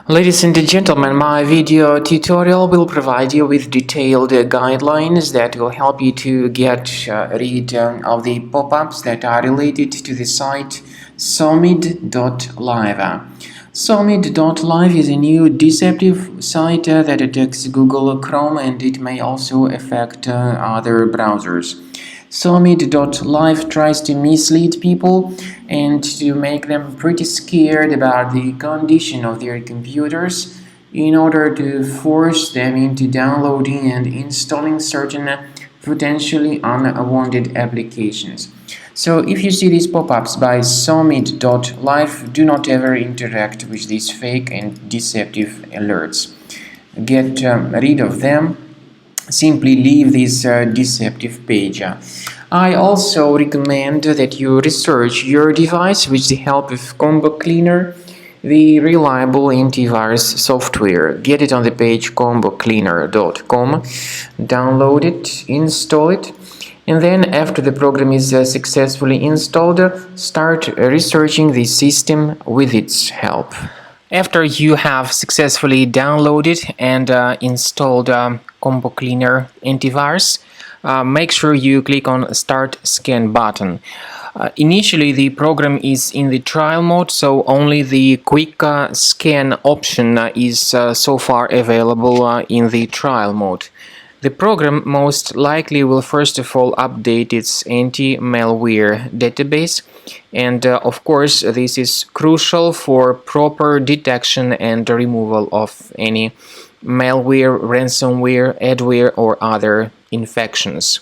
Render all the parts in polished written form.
Ladies and gentlemen, my video tutorial will provide you with detailed guidelines that will help you to get rid of the pop-ups that are related to the site Somid.live. Somid.live is a new deceptive site that attacks Google Chrome, and it may also affect other browsers. Somid.live tries to mislead people and to make them pretty scared about the condition of their computers in order to force them into downloading and installing certain potentially unwanted applications. So if you see these pop-ups by Somid.live, do not ever interact with these fake and deceptive alerts. Get rid of them. Simply leave this deceptive page. I also recommend that you research your device with the help of Combo Cleaner, the reliable antivirus software. Get it on the page combocleaner.com, download it, install it, and then after the program is successfully installed, start researching the system with its help. After you have successfully downloaded and installed Combo Cleaner antivirus, make sure you click on Start Scan button. Initially, the program is in the trial mode, so only the quick scan option is so far available in the trial mode. The program most likely will first of all update its anti-malware database, and of course this is crucial for proper detection and removal of any malware, ransomware, adware or other infections.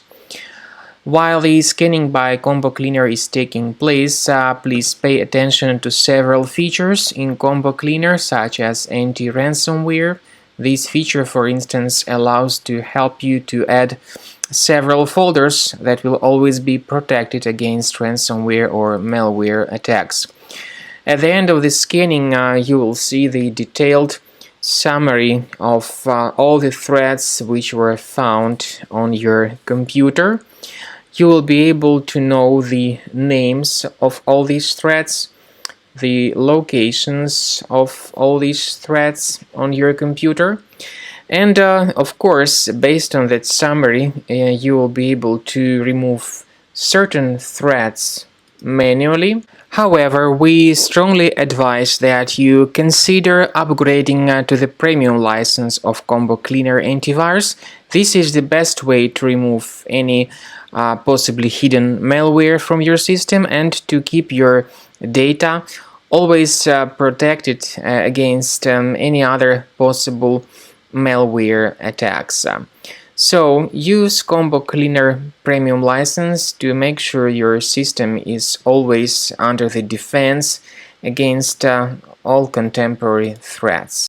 While the scanning by Combo Cleaner is taking place, please pay attention to several features in Combo Cleaner, such as anti-ransomware. This feature, for instance, allows to help you to add several folders that will always be protected against ransomware or malware attacks. At the end of the scanning, you will see the detailed summary of all the threats which were found on your computer. You will be able to know the names of all these threats, the locations of all these threats on your computer, and of course, based on that summary, you will be able to remove certain threats manually. However, we strongly advise that you consider upgrading to the premium license of Combo Cleaner antivirus. This is the best way to remove any possibly hidden malware from your system and to keep your data always protected against any other possible malware attacks. So use Combo Cleaner Premium license to make sure your system is always under the defense against all contemporary threats.